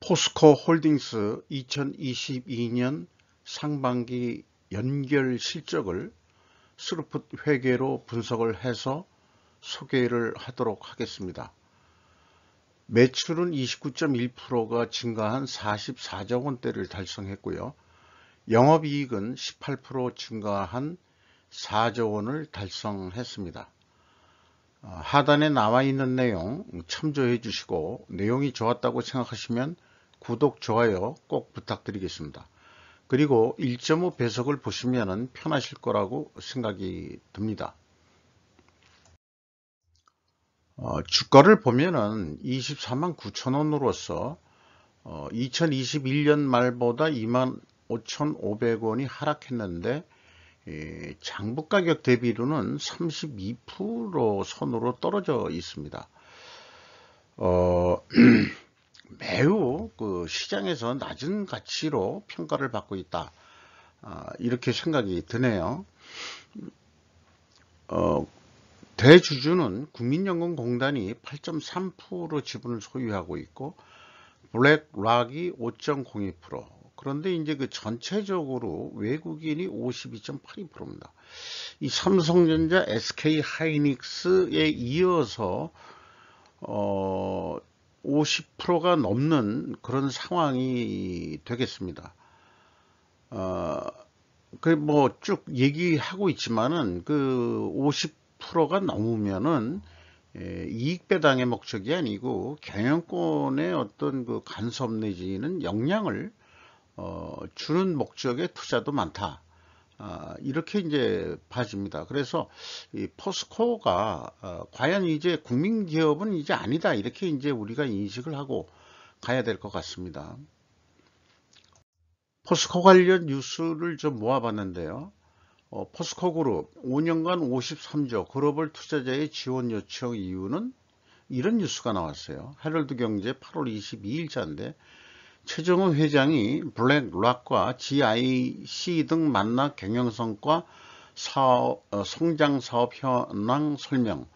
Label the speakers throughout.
Speaker 1: 포스코 홀딩스 2022년 상반기 연결 실적을 스루풋 회계로 분석을 해서 소개를 하도록 하겠습니다. 매출은 29.1%가 증가한 44조 원대를 달성했고요. 영업이익은 18% 증가한 4조 원을 달성했습니다. 하단에 나와 있는 내용 참조해 주시고 내용이 좋았다고 생각하시면 구독, 좋아요 꼭 부탁드리겠습니다. 그리고 1.5 배속을 보시면 편하실 거라고 생각이 듭니다. 주가를 보면은 24만 9천 원으로서 2021년 말보다 25,500원이 하락했는데 장부 가격 대비로는 32% 선으로 떨어져 있습니다. 매우 시장에서 낮은 가치로 평가를 받고 있다. 이렇게 생각이 드네요. 대주주는 국민연금공단이 8.3% 지분을 소유하고 있고 블랙락이 5.02%. 그런데 이제 전체적으로 외국인이 52.82%입니다. 이 삼성전자, SK하이닉스에 이어서 50%가 넘는 그런 상황이 되겠습니다. 뭐 쭉 얘기하고 있지만은 50%가 넘으면은 이익 배당의 목적이 아니고 경영권의 어떤 간섭 내지는 영향을 주는 목적의 투자도 많다. 이렇게 이제 봐집니다. 그래서 이 포스코가 과연 이제 국민기업은 이제 아니다. 이렇게 이제 우리가 인식을 하고 가야 될 것 같습니다. 포스코 관련 뉴스를 좀 모아봤는데요. 포스코그룹 5년간 53조 글로벌 투자자의 지원 요청 이유는 이런 뉴스가 나왔어요. 헤럴드 경제 8월 22일자인데 최정우 회장이 블랙락과 GIC 등 만나 경영성과 성장사업 현황 설명,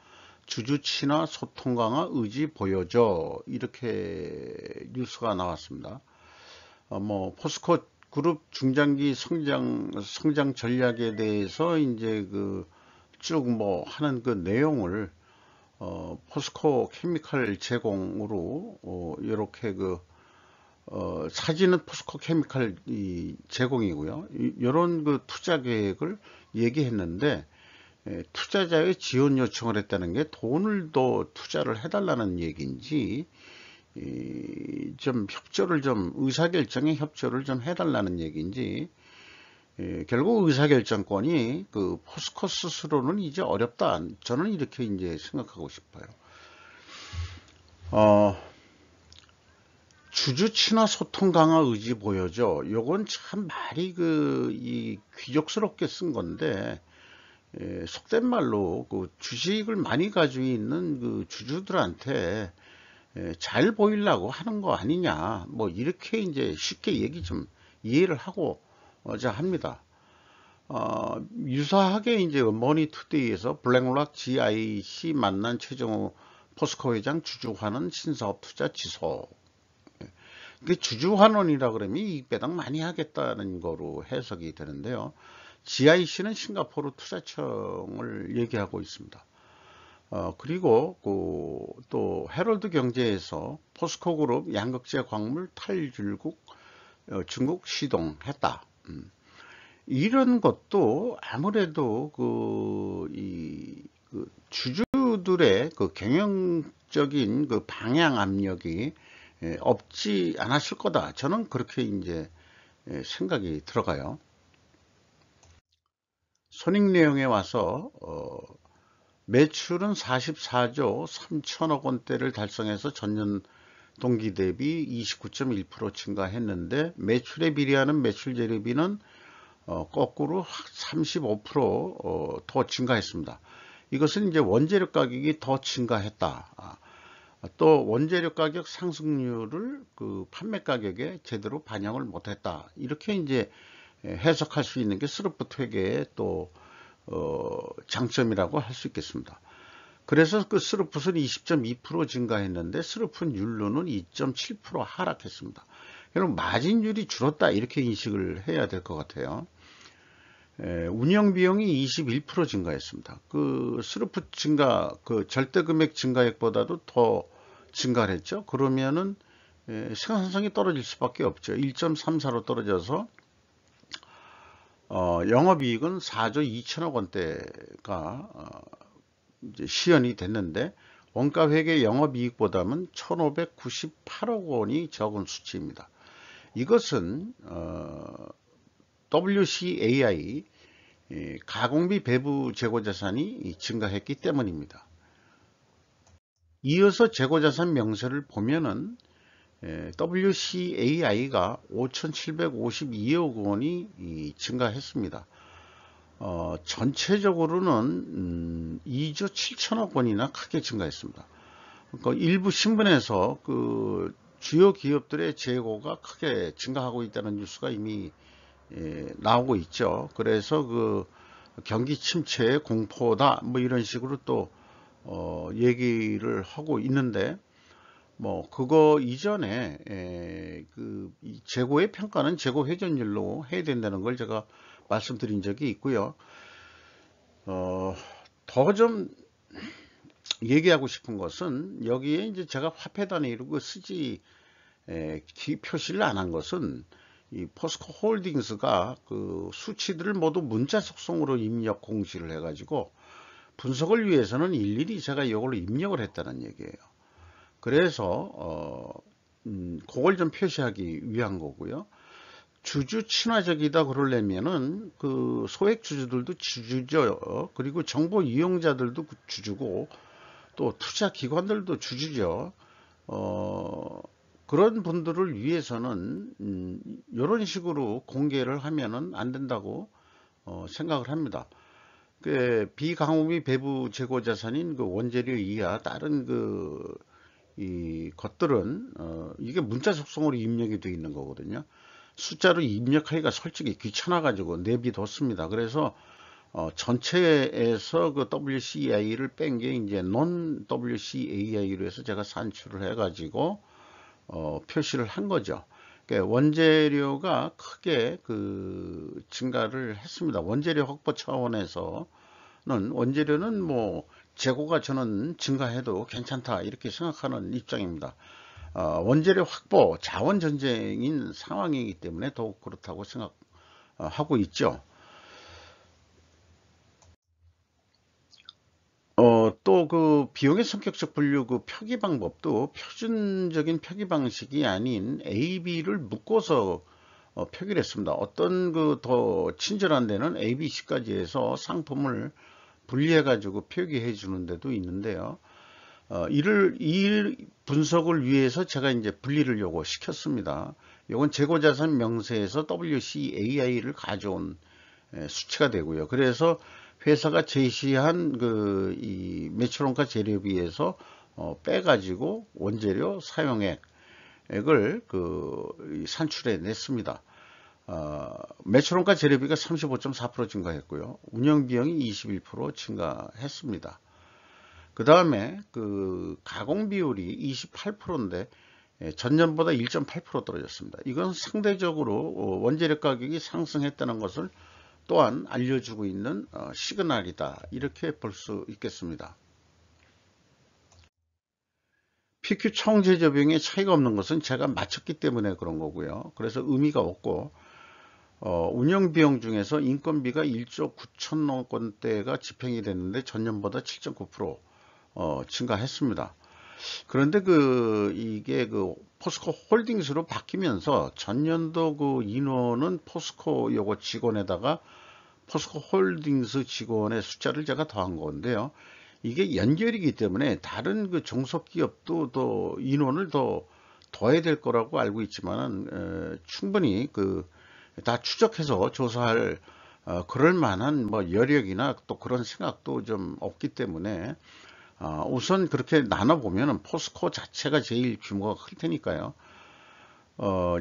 Speaker 1: 주주 친화 소통 강화 의지 보여줘. 이렇게 뉴스가 나왔습니다. 뭐 포스코 그룹 중장기 성장 전략에 대해서 이제 쭉 뭐 하는 내용을 포스코 케미칼 제공으로 이렇게 사진은 포스코 케미칼 제공이고요. 이런 투자 계획을 얘기했는데 투자자의 지원 요청을 했다는 게 돈을 더 투자를 해달라는 얘기인지 좀 협조를 의사결정에 협조를 좀 해달라는 얘기인지 결국 의사결정권이 포스코 스스로는 이제 어렵다. 저는 이렇게 이제 생각하고 싶어요. 주주 친화 소통 강화 의지 보여줘. 요건 참 말이 귀족스럽게 쓴 건데 속된 말로 주식을 많이 가지고 있는 주주들한테 잘 보이려고 하는 거 아니냐. 뭐 이렇게 이제 쉽게 얘기 좀 이해를 하고자 합니다. 유사하게 이제 머니투데이에서 블랙락 GIC 만난 최정우 포스코 회장 주주환원 신사업 투자 지속. 주주환원이라 그러면 이익 배당 많이 하겠다는 거로 해석이 되는데요. GIC는 싱가포르 투자청을 얘기하고 있습니다. 그리고 또 헤럴드 경제에서 포스코 그룹 양극재 광물 탈출국 중국 시동했다. 이런 것도 아무래도 주주들의 경영적인 방향 압력이 없지 않았을 거다. 저는 그렇게 이제 생각이 들어가요. 손익 내용에 와서 매출은 44조 3천억 원대를 달성해서 전년 동기 대비 29.1% 증가했는데 매출에 비례하는 매출 재료비는 거꾸로 35% 더 증가했습니다. 이것은 이제 원재료 가격이 더 증가했다. 또 원재료 가격 상승률을 판매 가격에 제대로 반영을 못했다. 이렇게 이제 해석할 수 있는 게 스루풋 회계의 또 장점이라고 할 수 있겠습니다. 그래서 그 스루풋은 20.2% 증가했는데 스루풋 율로는 2.7% 하락했습니다. 그럼 마진율이 줄었다 이렇게 인식을 해야 될 것 같아요. 운영 비용이 21% 증가했습니다. 그 스루풋 증가, 그 절대 금액 증가액보다도 더 증가를 했죠. 그러면은 생산성이 떨어질 수밖에 없죠. 1.34로 떨어져서 영업이익은 4조 2천억 원대가 이제 시현이 됐는데 원가회계 영업이익보다는 1,598억 원이 적은 수치입니다. 이것은 WCAI 가공비 배부 재고자산이 증가했기 때문입니다. 이어서 재고자산 명세를 보면은 WCAI가 5,752억 원이 증가했습니다. 전체적으로는 2조 7천억 원이나 크게 증가했습니다. 그러니까 일부 신문에서 그 주요 기업들의 재고가 크게 증가하고 있다는 뉴스가 이미 나오고 있죠. 그래서 그 경기 침체의 공포다 뭐 이런 식으로 또 얘기를 하고 있는데, 뭐 그거 이전에 그 재고의 평가는 재고 회전율로 해야 된다는 걸 제가 말씀드린 적이 있고요. 더 좀 얘기하고 싶은 것은 여기에 이제 제가 화폐 단위로 그 수지 표시를 안 한 것은 이 포스코 홀딩스가 그 수치들을 모두 문자 속성으로 입력 공시를 해가지고 분석을 위해서는 일일이 제가 이걸로 입력을 했다는 얘기예요. 그래서 그걸 좀 표시하기 위한 거고요. 주주 친화적이다 그러려면은 그 소액 주주들도 주주죠. 그리고 정보 이용자들도 주주고 또 투자 기관들도 주주죠. 그런 분들을 위해서는 이런 식으로 공개를 하면은 안 된다고 생각을 합니다. 그 비강호비 배부 재고 자산인 그 원재료 이하 다른 이 것들은 이게 문자 속성으로 입력이 되어 있는 거거든요. 숫자로 입력하기가 솔직히 귀찮아 가지고 내비뒀습니다. 그래서 전체에서 그 WCAI를 뺀 게 이제 non WCAI로 해서 제가 산출을 해 가지고 표시를 한 거죠. 그러니까 원재료가 크게 그 증가를 했습니다. 원재료 확보 차원에서는 원재료는 뭐 재고가 저는 증가해도 괜찮다 이렇게 생각하는 입장입니다. 원재료 확보 자원 전쟁인 상황이기 때문에 더욱 그렇다고 생각하고 있죠. 또 그 비용의 성격적 분류 그 표기 방법도 표준적인 표기 방식이 아닌 AB를 묶어서 표기를 했습니다. 어떤 그 더 친절한 데는 ABC까지 해서 상품을 분리해 가지고 표기해 주는 데도 있는데요. 이 분석을 위해서 제가 이제 분리를 요거 시켰습니다. 요건 재고자산 명세에서 WCAI를 가져온 수치가 되고요. 그래서 회사가 제시한 이 매출원가 재료비에서 빼가지고 원재료 사용액을 산출해 냈습니다. 매출원가 재료비가 35.4% 증가했고요. 운영비용이 21% 증가했습니다. 그 다음에 그 가공비율이 28%인데 전년보다 1.8% 떨어졌습니다. 이건 상대적으로 원재료 가격이 상승했다는 것을 또한 알려주고 있는 시그널이다 이렇게 볼 수 있겠습니다. PQ 총제조 비용에 차이가 없는 것은 제가 맞췄기 때문에 그런 거고요. 그래서 의미가 없고 운영비용 중에서 인건비가 1조 9천억 원대가 집행이 됐는데 전년보다 7.9% 증가했습니다. 그런데 이게 포스코 홀딩스로 바뀌면서 전년도 그 인원은 포스코 요거 직원에다가 포스코 홀딩스 직원의 숫자를 제가 더한 건데요. 이게 연결이기 때문에 다른 그 종속기업도 더 인원을 더해야 될 거라고 알고 있지만은 충분히 다 추적해서 조사할 그럴 만한 뭐 여력이나 또 그런 생각도 좀 없기 때문에 우선 그렇게 나눠보면 포스코 자체가 제일 규모가 클 테니까요.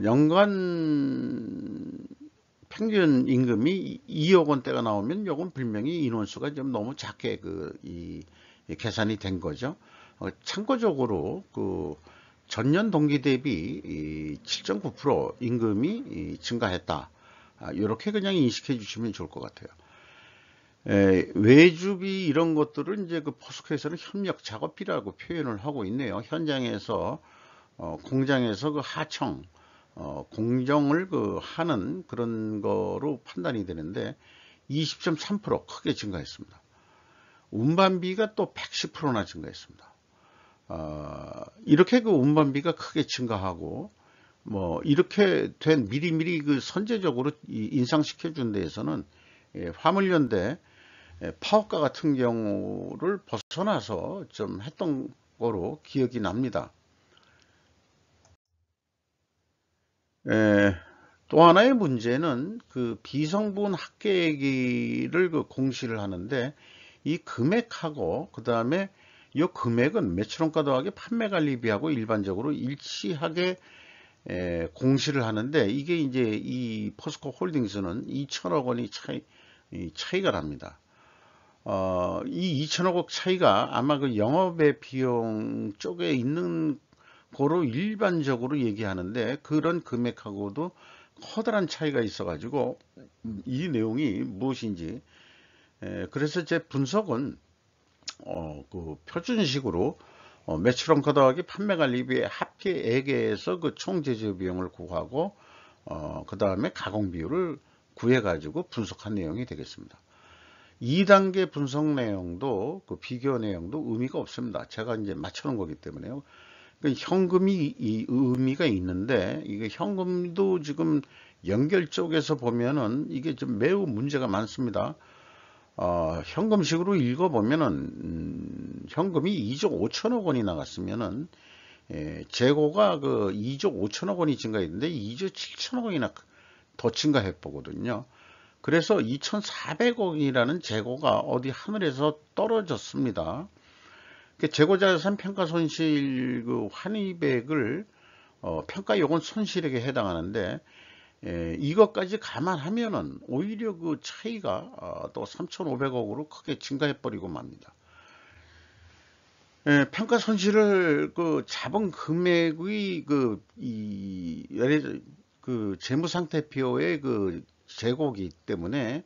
Speaker 1: 연간 평균 임금이 2억 원대가 나오면 요건 분명히 인원수가 좀 너무 작게 계산이 된 거죠. 참고적으로 그 전년 동기 대비 7.9% 임금이 증가했다. 이렇게 그냥 인식해 주시면 좋을 것 같아요. 외주비 이런 것들은 이제 그 포스코에서는 협력 작업비라고 표현을 하고 있네요. 현장에서 공장에서 그 하청 공정을 그 하는 그런 거로 판단이 되는데 20.3% 크게 증가했습니다. 운반비가 또 110%나 증가했습니다. 이렇게 그 운반비가 크게 증가하고 뭐 이렇게 된 미리미리 그 선제적으로 인상시켜 준 데에서는 화물연대 파업가 같은 경우를 벗어나서 좀 했던 거로 기억이 납니다. 또 하나의 문제는 그 비성분 합계액을 그 공시를 하는데 이 금액하고 그 다음에 이 금액은 매출원가 더하기 판매관리비하고 일반적으로 일치하게 공시를 하는데 이게 이제 이 포스코 홀딩스는 2천억 원이 차이가 납니다. 이 2천억 원 차이가 아마 그 영업의 비용 쪽에 있는 거로 일반적으로 얘기하는데 그런 금액하고도 커다란 차이가 있어 가지고 이 내용이 무엇인지 그래서 제 분석은 그 표준식으로 매출원가 더하기 판매관리비의 합계액에서 그 총 제조 비용을 구하고 그 다음에 가공 비율을 구해 가지고 분석한 내용이 되겠습니다. 2단계 분석 내용도 그 비교 내용도 의미가 없습니다. 제가 이제 맞춰놓은 거기 때문에요. 현금이 이 의미가 있는데 이게 현금도 지금 연결 쪽에서 보면은 이게 좀 매우 문제가 많습니다. 현금식으로 읽어보면은 현금이 2조 5천억 원이 나갔으면은 재고가 그 2조 5천억 원이 증가했는데 2조 7천억 원이나 더 증가해 보거든요. 그래서 2,400억이라는 재고가 어디 하늘에서 떨어졌습니다. 재고자산 평가손실 그 환입액을 평가 요건 손실액에 해당하는데 이것까지 감안하면은 오히려 그 차이가 또 3,500억으로 크게 증가해 버리고 맙니다. 평가 손실을 그 잡은 금액의 그 재무상태표의 그 재고기 때문에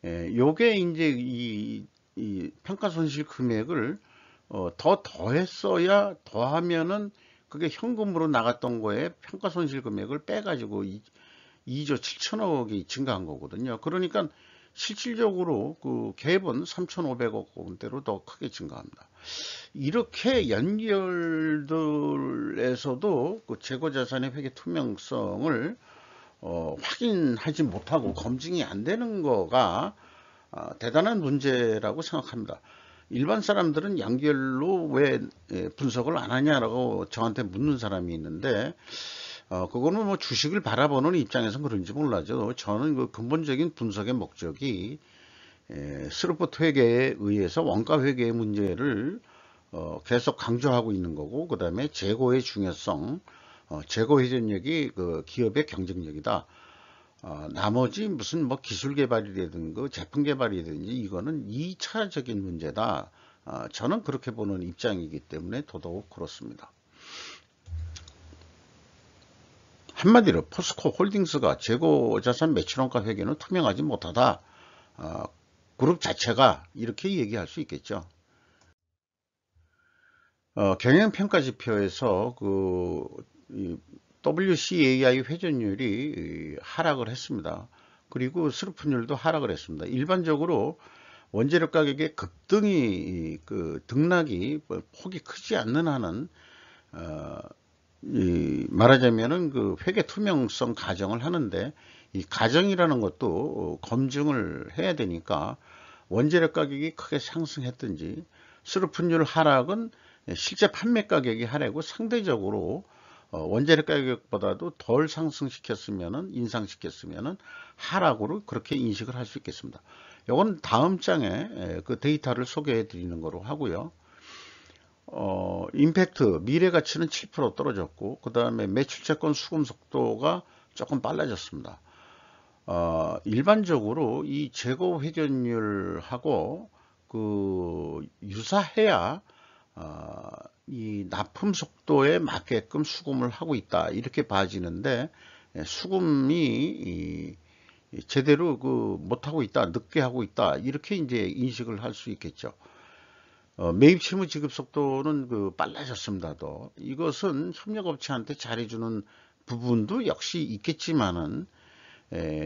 Speaker 1: 요게 이제 이 평가 손실 금액을 더했어야 더하면은 그게 현금으로 나갔던 거에 평가 손실 금액을 빼가지고 2조 7천억이 증가한 거거든요. 그러니까 실질적으로 그 갭은 3,500억 원대로 더 크게 증가합니다. 이렇게 연결들에서도 그 재고자산의 회계 투명성을 확인하지 못하고 검증이 안 되는 거가 대단한 문제라고 생각합니다. 일반 사람들은 연결로 왜 분석을 안 하냐라고 저한테 묻는 사람이 있는데 그거는 뭐 주식을 바라보는 입장에서는 그런지 몰라죠. 저는 그 근본적인 분석의 목적이 스루포트 회계에 의해서 원가 회계의 문제를 계속 강조하고 있는 거고 그 다음에 재고의 중요성 재고 회전력이 그 기업의 경쟁력이다. 나머지 무슨 뭐 기술 개발이라든가 제품 개발이라든지 이거는 2차적인 문제다. 저는 그렇게 보는 입장이기 때문에 더더욱 그렇습니다. 한마디로 포스코 홀딩스가 재고자산 매출원가 회계는 투명하지 못하다. 그룹 자체가 이렇게 얘기할 수 있겠죠. 경영평가지표에서 그 WCAI 회전율이 하락을 했습니다. 그리고 수르픈율도 하락을 했습니다. 일반적으로 원재료 가격의 급등이 그 등락이 폭이 크지 않는 한은 말하자면은 그 회계 투명성 가정을 하는데 이 가정이라는 것도 검증을 해야 되니까 원재료 가격이 크게 상승했든지 수르픈율 하락은 실제 판매 가격이 하락이고 상대적으로 원재료 가격보다도 덜 상승시켰으면은 인상시켰으면은 하락으로 그렇게 인식을 할 수 있겠습니다. 이건 다음 장에 그 데이터를 소개해 드리는 거로 하고요. 임팩트 미래 가치는 7% 떨어졌고 그 다음에 매출 채권 수금 속도가 조금 빨라졌습니다. 일반적으로 이 재고 회전율하고 유사해야 이 납품 속도에 맞게끔 수금을 하고 있다 이렇게 봐지는데, 수금이 제대로 못하고 있다, 늦게 하고 있다 이렇게 이제 인식을 할 수 있겠죠. 매입 채무 지급 속도는 빨라졌습니다. 또 이것은 협력업체한테 잘해주는 부분도 역시 있겠지만은,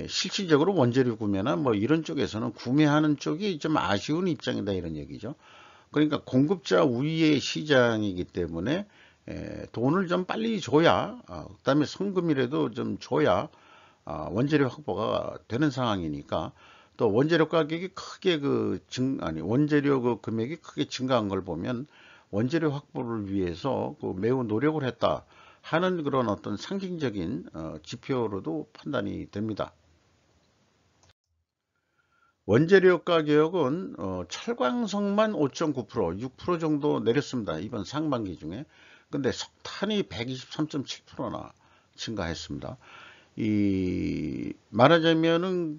Speaker 1: 실질적으로 원재료 구매나 뭐 이런 쪽에서는 구매하는 쪽이 좀 아쉬운 입장이다 이런 얘기죠. 그러니까 공급자 우위의 시장이기 때문에 돈을 좀 빨리 줘야, 그다음에 성금이라도 좀 줘야 원재료 확보가 되는 상황이니까, 또 원재료 가격이 크게 원재료 금액이 크게 증가한 걸 보면 원재료 확보를 위해서 매우 노력을 했다 하는 그런 어떤 상징적인 지표로도 판단이 됩니다. 원재료 가격은 철광석만 5.9%, 6% 정도 내렸습니다. 이번 상반기 중에. 근데 석탄이 123.7%나 증가했습니다. 말하자면은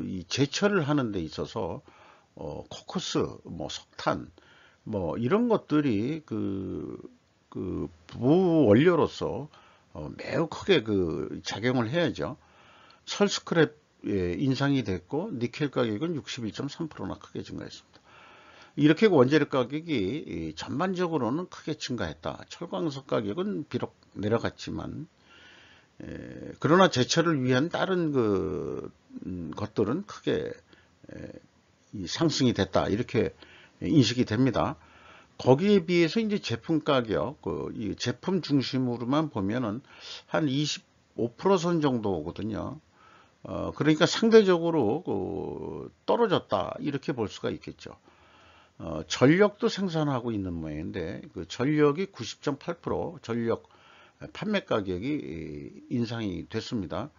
Speaker 1: 이 제철을 하는 데 있어서 코커스, 뭐 석탄, 뭐 이런 것들이 부원료로서 매우 크게 작용을 해야죠. 철 스크랩 인상이 됐고, 니켈 가격은 61.3%나 크게 증가했습니다. 이렇게 원재료 가격이 전반적으로는 크게 증가했다. 철광석 가격은 비록 내려갔지만, 그러나 제철을 위한 다른 것들은 크게 상승이 됐다 이렇게 인식이 됩니다. 거기에 비해서 이제 제품 가격, 이 제품 중심으로만 보면은 한 25% 정도거든요. 그러니까 상대적으로 떨어졌다 이렇게 볼 수가 있겠죠. 전력도 생산하고 있는 모양인데, 전력이 90.8%, 전력 판매 가격이 인상이 됐습니다.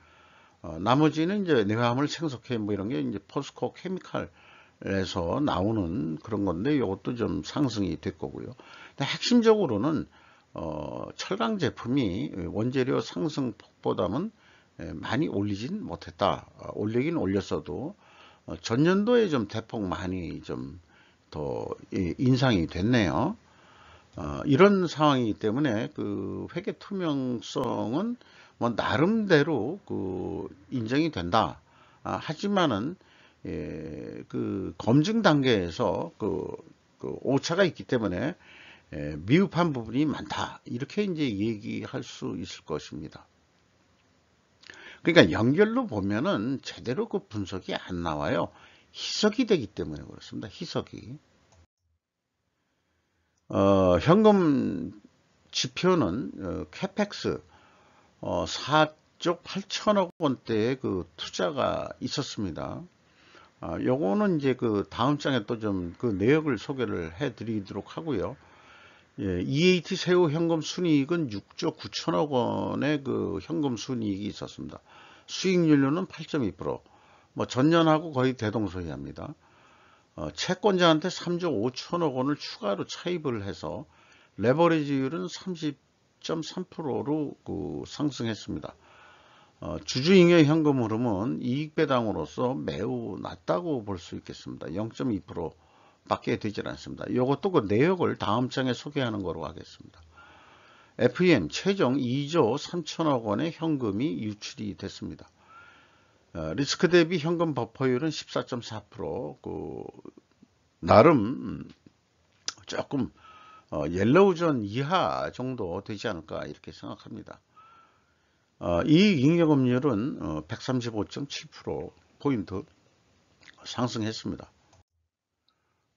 Speaker 1: 나머지는 이제 내화물 생석회 뭐 이런 게 이제 포스코 케미칼에서 나오는 그런 건데, 이것도 좀 상승이 됐고요. 근데 핵심적으로는 철강 제품이 원재료 상승 폭보다는 많이 올리진 못했다. 올리긴 올렸어도 전년도에 좀 대폭 많이 좀 더 인상이 됐네요. 이런 상황이기 때문에 회계 투명성은 뭐 나름대로 인정이 된다. 하지만은 검증 단계에서 오차가 있기 때문에 미흡한 부분이 많다. 이렇게 이제 얘기할 수 있을 것입니다. 그러니까 연결로 보면은 제대로 분석이 안 나와요. 희석이 되기 때문에 그렇습니다. 희석이. 현금 지표는 캐펙스 4조 8천억 원대의 투자가 있었습니다. 요거는 이제 다음 장에 또 좀 내역을 소개를 해 드리도록 하고요. EAT 새우 현금 순이익은 6조 9천억 원의 현금 순이익이 있었습니다. 수익률로는 8.2%, 뭐 전년하고 거의 대동소이합니다. 채권자한테 3조 5천억 원을 추가로 차입을 해서 레버리지율은 30.3%로 상승했습니다. 주주잉여 현금 흐름은 이익배당으로서 매우 낮다고 볼 수 있겠습니다. 0.2% 밖에 되질 않습니다. 이것도 내역을 다음 장에 소개하는 거로 하겠습니다. FEM 최종 2조 3천억 원의 현금이 유출이 됐습니다. 리스크 대비 현금 버퍼율은 14.4%, 나름 조금 옐로우존 이하 정도 되지 않을까 이렇게 생각합니다. 이익잉여금률은 135.7% 상승했습니다.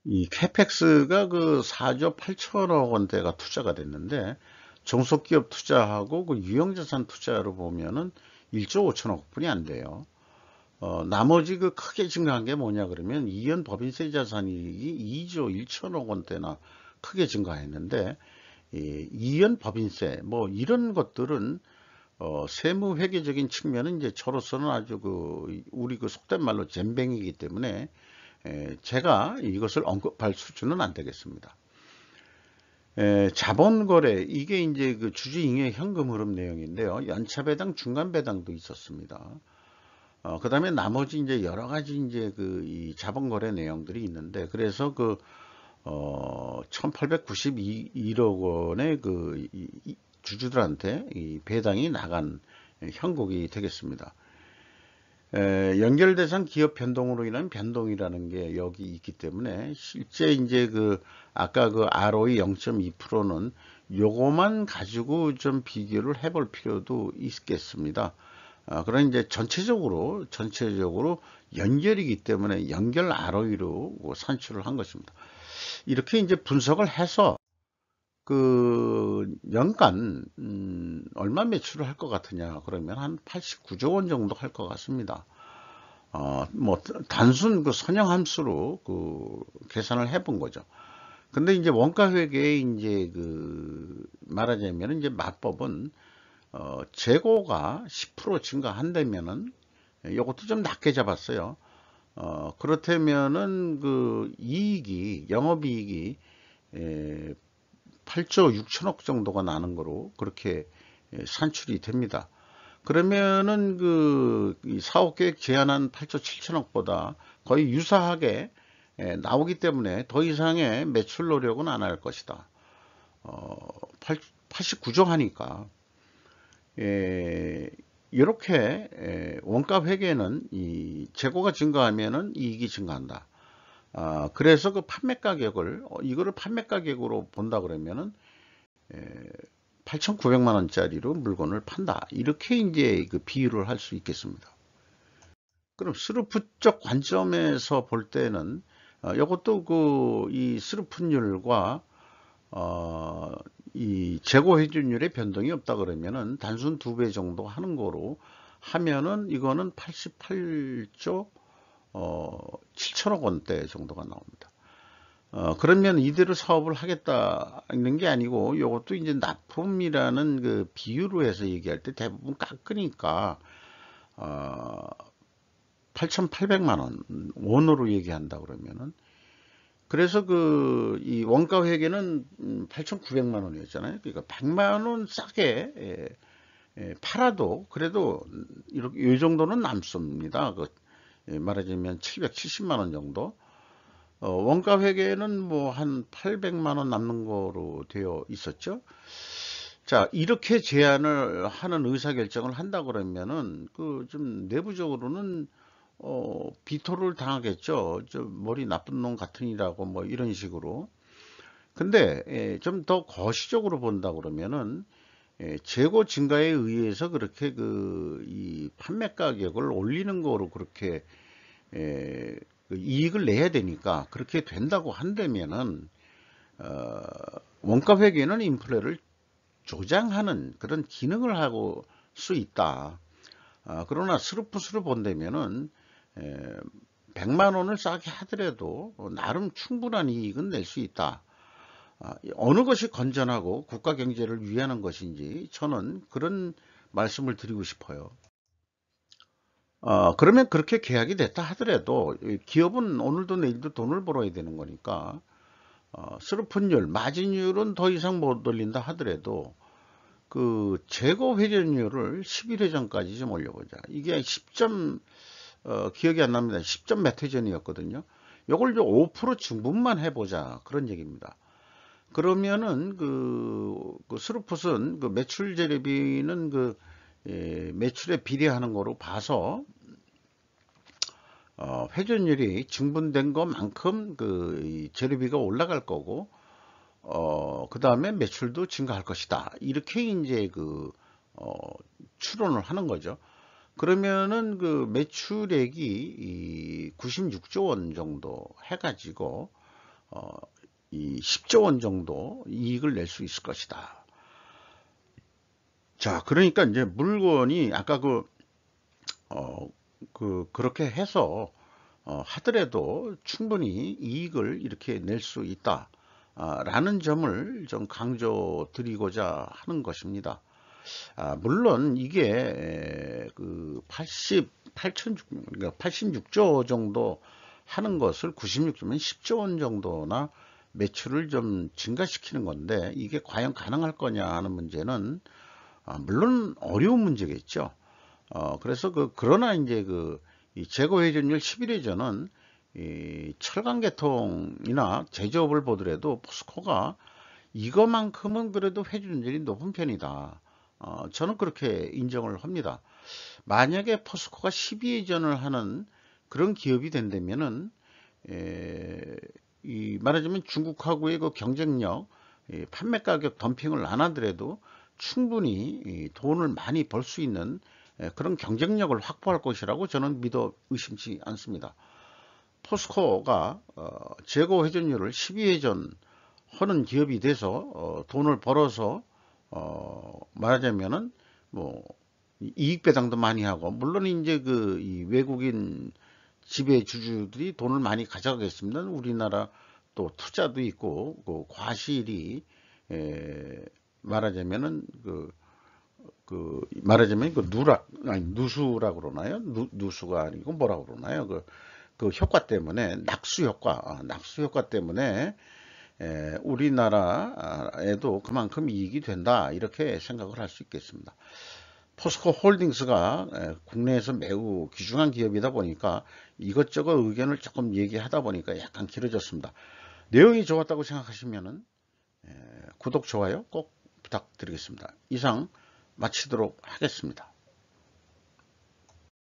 Speaker 1: 이 캐펙스가 4조 8천억 원대가 투자가 됐는데, 종속기업 투자하고 유형자산 투자로 보면은 1조 5천억 분이 안 돼요. 나머지 크게 증가한 게 뭐냐 그러면 이연 법인세 자산이익이 2조 1천억 원대나 크게 증가했는데, 이연 법인세 뭐 이런 것들은 세무 회계적인 측면은 이제 저로서는 아주 우리 속된 말로 잼뱅이기 때문에 제가 이것을 언급할 수준은 안 되겠습니다. 자본거래, 이게 이제 주주잉여 현금 흐름 내용인데요. 연차배당, 중간배당도 있었습니다. 그 다음에 나머지 이제 여러 가지 이제 이 자본거래 내용들이 있는데, 그래서 1892억 원의 주주들한테 이 배당이 나간 형국이 되겠습니다. 연결 대상 기업 변동으로 인한 변동이라는 게 여기 있기 때문에, 실제 이제 아까 ROE 0.2%는 요거만 가지고 좀 비교를 해볼 필요도 있겠습니다. 그런 이제 전체적으로 연결이기 때문에 연결 ROE로 산출을 한 것입니다. 이렇게 이제 분석을 해서 연간 얼마 매출을 할 것 같으냐, 그러면 한 89조 원 정도 할 것 같습니다. 뭐 단순 선형함수로 계산을 해본 거죠. 근데 이제 원가회계의 이제 말하자면 이제 마법은 재고가 10% 증가한다면은, 이것도 좀 낮게 잡았어요. 그렇다면은 영업이익이 8조 6천억 정도가 나는 거로 그렇게 산출이 됩니다. 그러면은 이 사업계획 제안한 8조 7천억보다 거의 유사하게 나오기 때문에 더 이상의 매출 노력은 안 할 것이다. 89조 하니까, 이렇게 원가 회계는 이 재고가 증가하면은 이익이 증가한다. 그래서 판매 가격을, 이거를 판매 가격으로 본다 그러면은 8,900만 원짜리로 물건을 판다, 이렇게 이제 비유를 할 수 있겠습니다. 그럼 스루풋적 관점에서 볼 때는, 이것도 이 스루풋률과 이 재고 회전율의 변동이 없다 그러면은 단순 2배 정도 하는 거로 하면은, 이거는 88조 7천억 원대 정도가 나옵니다. 그러면 이대로 사업을 하겠다는 게 아니고, 이것도 이제 납품이라는 비유로 해서 얘기할 때 대부분 깎으니까 8,800만 원 원으로 얘기한다 그러면은, 그래서 이 원가 회계는 8,900만 원이었잖아요. 그러니까 100만 원 싸게 팔아도 그래도 이렇게 이 정도는 남습니다. 말하자면 770만 원 정도. 원가 회계는 뭐 한 800만 원 남는 거로 되어 있었죠. 자, 이렇게 제안을 하는 의사결정을 한다 그러면은 좀 내부적으로는 비토를 당하겠죠. 좀 머리 나쁜 놈 같으니라고 뭐 이런 식으로. 근데 좀 더 거시적으로 본다 그러면은, 재고 증가에 의해서 그렇게 이 판매 가격을 올리는 거로 그렇게 이익을 내야 되니까, 그렇게 된다고 한다면은 원가 회계는 인플레를 조장하는 그런 기능을 하고 수 있다. 그러나 스루풋으로 본다면은 100만 원을 싸게 하더라도 나름 충분한 이익은 낼 수 있다. 어느 것이 건전하고 국가 경제를 위하는 것인지 저는 그런 말씀을 드리고 싶어요. 그러면 그렇게 계약이 됐다 하더라도 기업은 오늘도 내일도 돈을 벌어야 되는 거니까, 스루풋율, 마진율은 더 이상 못 올린다 하더라도 재고 회전율을 11회전까지 좀 올려보자. 이게 10점, 기억이 안 납니다. 10점 몇 회전이었거든요. 요걸 5% 증분만 해보자, 그런 얘기입니다. 그러면은 스루풋은 매출 재료비는 매출에 비례하는 거로 봐서 회전율이 증분된 것만큼 이 재료비가 올라갈 거고, 그 다음에 매출도 증가할 것이다, 이렇게 이제 추론을 하는 거죠. 그러면은 매출액이 이 96조 원 정도 해가지고 이 10조 원 정도 이익을 낼 수 있을 것이다. 자, 그러니까 이제 물건이 아까 그렇게 해서 하더라도 충분히 이익을 이렇게 낼 수 있다 라는 점을 좀 강조드리고자 하는 것입니다. 물론 이게 86조 정도 하는 것을 96조면 10조 원 정도나 매출을 좀 증가시키는 건데, 이게 과연 가능할 거냐 하는 문제는 물론 어려운 문제겠죠. 그래서 그러나 이제 이 재고 회전율 11회전은 이 철강 계통이나 제조업을 보더라도 포스코가 이거만큼은 그래도 회전율이 높은 편이다. 저는 그렇게 인정을 합니다. 만약에 포스코가 12회전을 하는 그런 기업이 된다면은 말하자면 중국하고의 그 경쟁력, 판매 가격 덤핑을 안 하더라도 충분히 돈을 많이 벌 수 있는 그런 경쟁력을 확보할 것이라고 저는 믿어 의심치 않습니다. 포스코가 재고 회전율을 12회전 하는 기업이 돼서 돈을 벌어서 말하자면은 뭐 이익 배당도 많이 하고, 물론 이제 이 외국인 지배 주주들이 돈을 많이 가져가겠습니다. 우리나라 또 투자도 있고 과실이 말하자면은 말하자면 누수라 그러나요? 누수가 아니고 뭐라 그러나요? 그 효과 때문에 낙수 효과 때문에 우리나라에도 그만큼 이익이 된다, 이렇게 생각을 할 수 있겠습니다. 포스코 홀딩스가 국내에서 매우 귀중한 기업이다 보니까 이것저것 의견을 조금 얘기하다 보니까 약간 길어졌습니다. 내용이 좋았다고 생각하시면은 구독, 좋아요 꼭 부탁드리겠습니다. 이상 마치도록 하겠습니다.